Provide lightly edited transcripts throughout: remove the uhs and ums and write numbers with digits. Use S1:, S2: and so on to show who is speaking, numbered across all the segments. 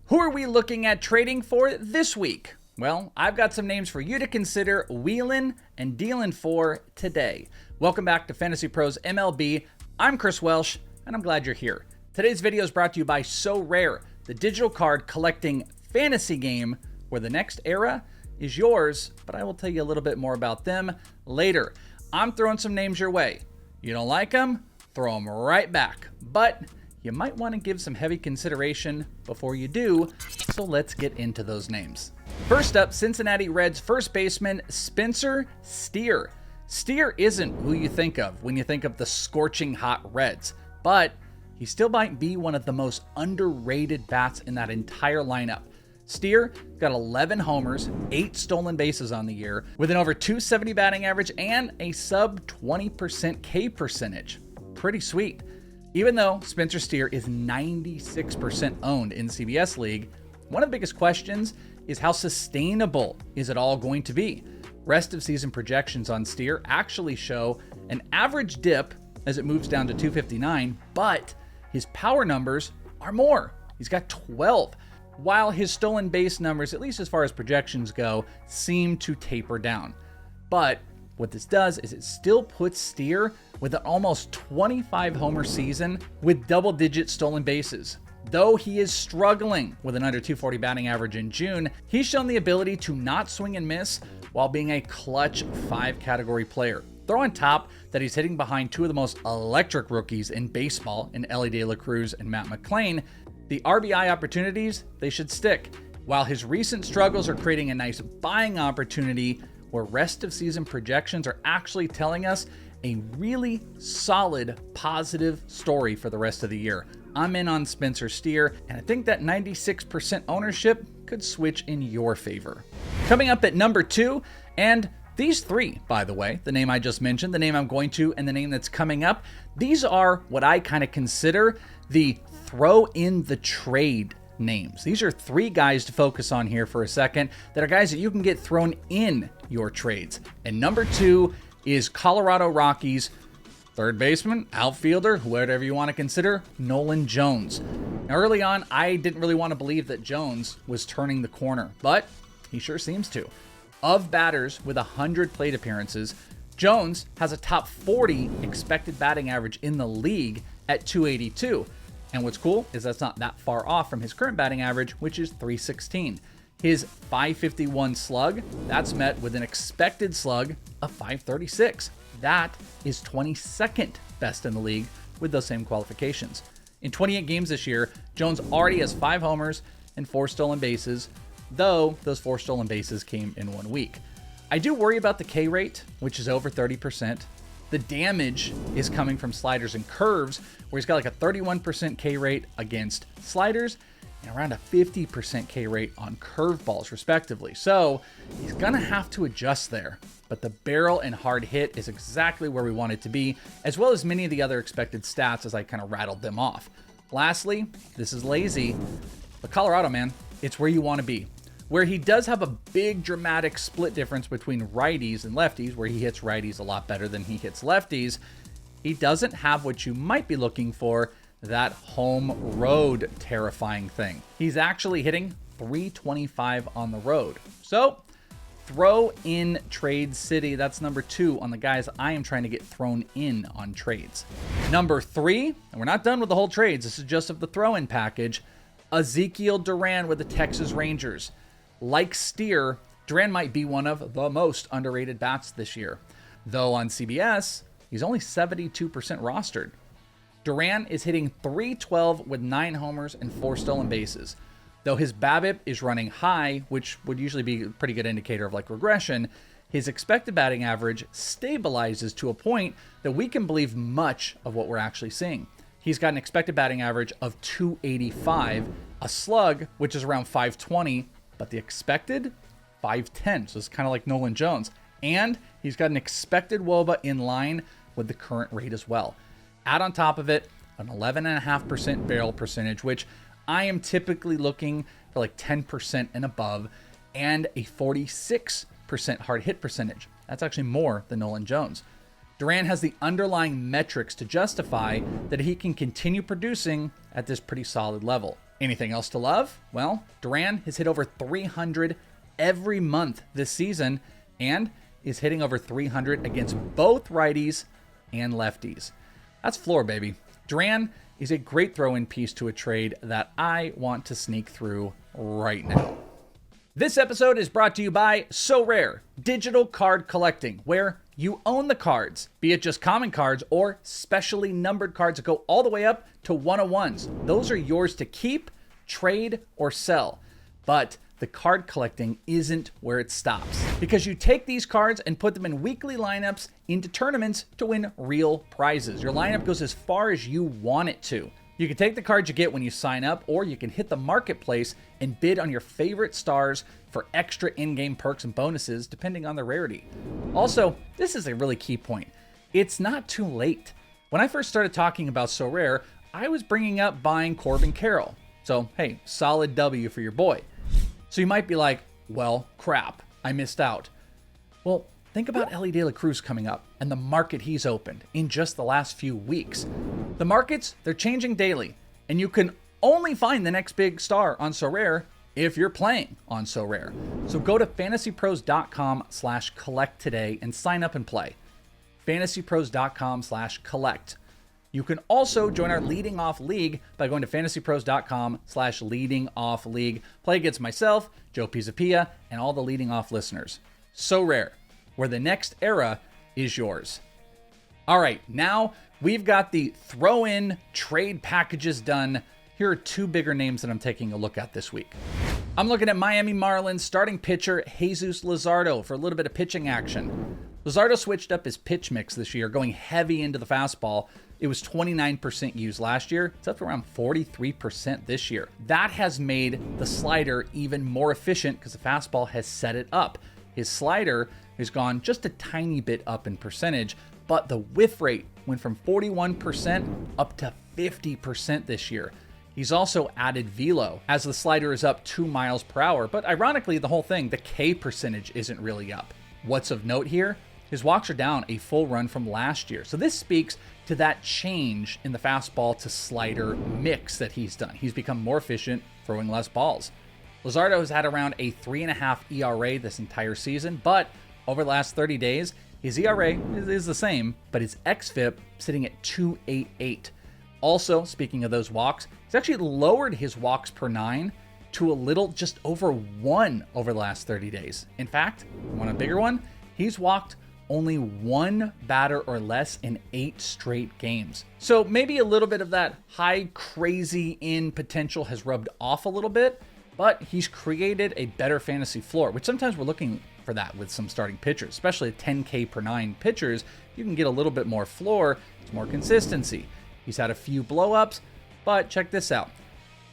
S1: Who are we looking at trading for this week? Well, I've got some names for you to consider wheeling and dealing for today. Welcome back to FantasyPros MLB. I'm Chris Welsh, and I'm glad you're here. Today's video is brought to you by So Rare, the digital card collecting fantasy game where the next era is yours, but I will tell you a little bit more about them later. I'm throwing some names your way. You don't like them? Throw them right back. But you might want to give some heavy consideration before you do, so let's get into those names. First up, Cincinnati Reds first baseman Spencer Steer. Steer isn't who you think of when you think of the scorching hot Reds, but he still might be one of the most underrated bats in that entire lineup. Steer got 11 homers, 8 stolen bases on the year, with an over 270 batting average and a sub 20% K percentage. Pretty sweet. Even though Spencer Steer is 96% owned in CBS League, one of the biggest questions is how sustainable is it all going to be? Rest of season projections on Steer actually show an average dip as it moves down to 259, but his power numbers are more. He's got 12, while his stolen base numbers, at least as far as projections go, seem to taper down. But what this does is it still puts Steer with an almost 25 homer season with double-digit stolen bases. Though he is struggling with an under 240 batting average in June, he's shown the ability to not swing and miss while being a clutch 5-category player. Throw on top that he's hitting behind two of the most electric rookies in baseball in Elly De La Cruz and Matt McLain. The RBI opportunities, they should stick, while his recent struggles are creating a nice buying opportunity where rest of season projections are actually telling us a really solid positive story for the rest of the year. I'm in on Spencer Steer, and I think that 96% ownership could switch in your favor. Coming up at number 2, and these three, by the way, the name I just mentioned, the name I'm going to, and the name that's coming up, these are what I kind of consider the throw in the trade names. These are 3 guys to focus on here for a second that are guys that you can get thrown in your trades. And number 2 is Colorado Rockies third baseman, outfielder, whatever you want to consider, Nolan Jones. Now, early on, I didn't really want to believe that Jones was turning the corner, but he sure seems to. Of batters with 100 plate appearances, Jones has a top 40 expected batting average in the league at 282. And what's cool is that's not that far off from his current batting average, which is 316. His 551 slug, that's met with an expected slug of 536. That is 22nd best in the league with those same qualifications. In 28 games this year, Jones already has 5 homers and 4 stolen bases, though those 4 stolen bases came in 1 week. I do worry about the K rate, which is over 30%. The damage is coming from sliders and curves, where he's got like a 31% K rate against sliders and around a 50% K rate on curveballs, respectively. So he's gonna have to adjust there. But the barrel and hard hit is exactly where we want it to be, as well as many of the other expected stats as I kind of rattled them off. Lastly, this is lazy, but Colorado, man, it's where you want to be. Where he does have a big dramatic split difference between righties and lefties, where he hits righties a lot better than he hits lefties, he doesn't have what you might be looking for, that home road terrifying thing. He's actually hitting 325 on the road. So throw in Trade City. That's number 2 on the guys I am trying to get thrown in on trades. Number 3, and we're not done with the whole trades, this is just of the throw-in package, Ezekiel Duran with the Texas Rangers. Like Steer, Duran might be one of the most underrated bats this year. Though on CBS, he's only 72% rostered. Duran is hitting .312 with 9 homers and 4 stolen bases. Though his BABIP is running high, which would usually be a pretty good indicator of like regression, his expected batting average stabilizes to a point that we can believe much of what we're actually seeing. He's got an expected batting average of 285, a slug, which is around 520, but the expected 510. So it's kind of like Nolan Jones. And he's got an expected WOBA in line with the current rate as well. Add on top of it an 11.5% barrel percentage, which I am typically looking for like 10% and above, and a 46% hard hit percentage. That's actually more than Nolan Jones. Duran has the underlying metrics to justify that he can continue producing at this pretty solid level. Anything else to love? Well, Duran has hit over 300 every month this season and is hitting over 300 against both righties and lefties. That's floor, baby. Duran is a great throw-in piece to a trade that I want to sneak through right now. This episode is brought to you by SoRare, digital card collecting, where you own the cards, be it just common cards or specially numbered cards that go all the way up to 101s. Those are yours to keep, trade, or sell. But the card collecting isn't where it stops, because you take these cards and put them in weekly lineups into tournaments to win real prizes. Your lineup goes as far as you want it to. You can take the cards you get when you sign up, or you can hit the marketplace and bid on your favorite stars for extra in-game perks and bonuses depending on the rarity. Also, this is a really key point. It's not too late. When I first started talking about SoRare, I was bringing up buying Corbin Carroll. So, hey, solid W for your boy. So you might be like, well, crap, I missed out. Well, think about Ellie De La Cruz coming up and the market he's opened in just the last few weeks. The markets, they're changing daily, and you can only find the next big star on SoRare if you're playing on SoRare. So go to fantasypros.com/collect today and sign up and play. fantasypros.com/collect. You can also join our Leading Off League by going to fantasypros.com/leading off league. Play against myself, Joe Pizzapia, and all the Leading Off listeners. SoRare, where the next era is yours. All right, now we've got the throw-in trade packages done. Here are two bigger names that I'm taking a look at this week. I'm looking at Miami Marlins starting pitcher Jesus Luzardo for a little bit of pitching action. Luzardo switched up his pitch mix this year, going heavy into the fastball. It was 29% used last year. It's up to around 43% this year. That has made the slider even more efficient because the fastball has set it up. His slider has gone just a tiny bit up in percentage, but the whiff rate went from 41% up to 50% this year. He's also added velo as the slider is up 2 miles per hour, but ironically, the whole thing, the K percentage isn't really up. What's of note here? His walks are down a full run from last year. So this speaks to that change in the fastball to slider mix that he's done. He's become more efficient, throwing less balls. Luzardo has had around a 3.5 ERA this entire season, but over the last 30 days, his ERA is the same, but his xFIP sitting at 2.88. Also, speaking of those walks, he's actually lowered his walks per 9 to a little just over 1 over the last 30 days. In fact, you want a bigger one? He's walked only 1 batter or less in 8 straight games. So maybe a little bit of that high crazy in potential has rubbed off a little bit, but he's created a better fantasy floor, which sometimes we're looking for that with some starting pitchers, especially 10K per 9 pitchers. You can get a little bit more floor, it's more consistency. He's had a few blow-ups, but check this out.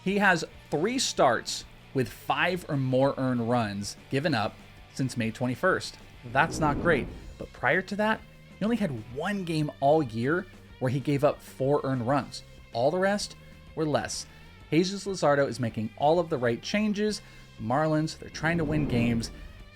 S1: He has 3 starts with 5 or more earned runs given up since May 21st. That's not great. But prior to that, he only had 1 game all year where he gave up 4 earned runs. All the rest were less. Jesus Luzardo is making all of the right changes. Marlins, they're trying to win games.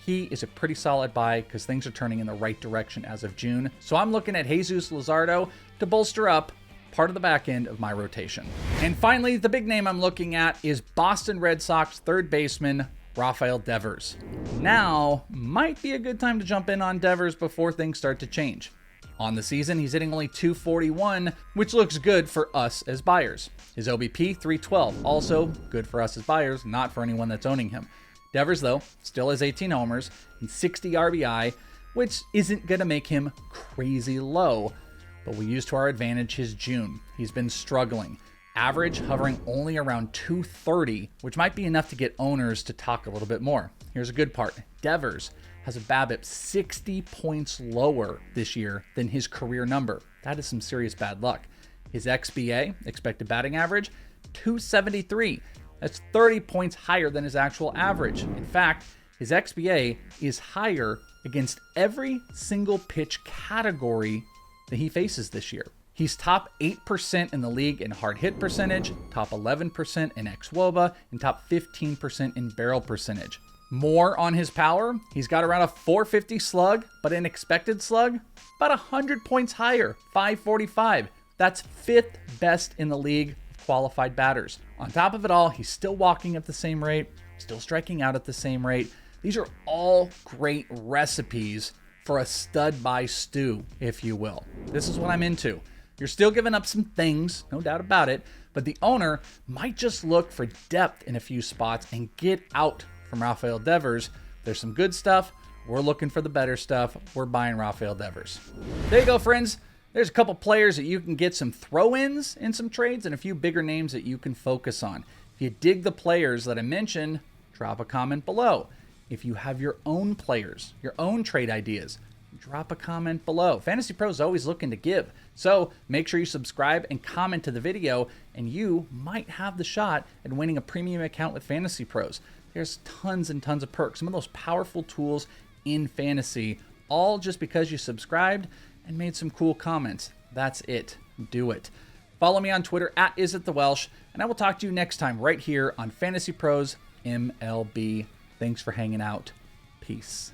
S1: He is a pretty solid buy because things are turning in the right direction as of June. So I'm looking at Jesus Luzardo to bolster up part of the back end of my rotation. And finally, the big name I'm looking at is Boston Red Sox third baseman Rafael Devers. Now might be a good time to jump in on Devers before things start to change. On the season, he's hitting only .241, which looks good for us as buyers. His OBP, 312, also good for us as buyers, not for anyone that's owning him. Devers, though, still has 18 homers and 60 RBI, which isn't going to make him crazy low, but we use to our advantage his June. He's been struggling. Average hovering only around 230, which might be enough to get owners to talk a little bit more. Here's a good part. Devers has a BABIP 60 points lower this year than his career number. That is some serious bad luck. His XBA, expected batting average, 273. That's 30 points higher than his actual average. In fact, his XBA is higher against every single pitch category that he faces this year. He's top 8% in the league in hard hit percentage, top 11% in xWOBA, and top 15% in barrel percentage. More on his power, he's got around a 450 slug, but an expected slug, about 100 points higher, 545. That's 5th best in the league of qualified batters. On top of it all, he's still walking at the same rate, still striking out at the same rate. These are all great recipes for a stud by stew, if you will. This is what I'm into. You're still giving up some things, no doubt about it, but the owner might just look for depth in a few spots and get out from Rafael Devers. There's some good stuff. We're looking for the better stuff. We're buying Rafael Devers. There you go, friends. There's a couple players that you can get some throw-ins in some trades and a few bigger names that you can focus on. If you dig the players that I mentioned, drop a comment below. If you have your own players, your own trade ideas, drop a comment below. Fantasy Pros is always looking to give. So make sure you subscribe and comment to the video, and you might have the shot at winning a premium account with Fantasy Pros. There's tons and tons of perks, some of those powerful tools in fantasy, all just because you subscribed and made some cool comments. That's it. Do it. Follow me on Twitter at @IsItTheWelsh, and I will talk to you next time right here on Fantasy Pros MLB. Thanks for hanging out. Peace.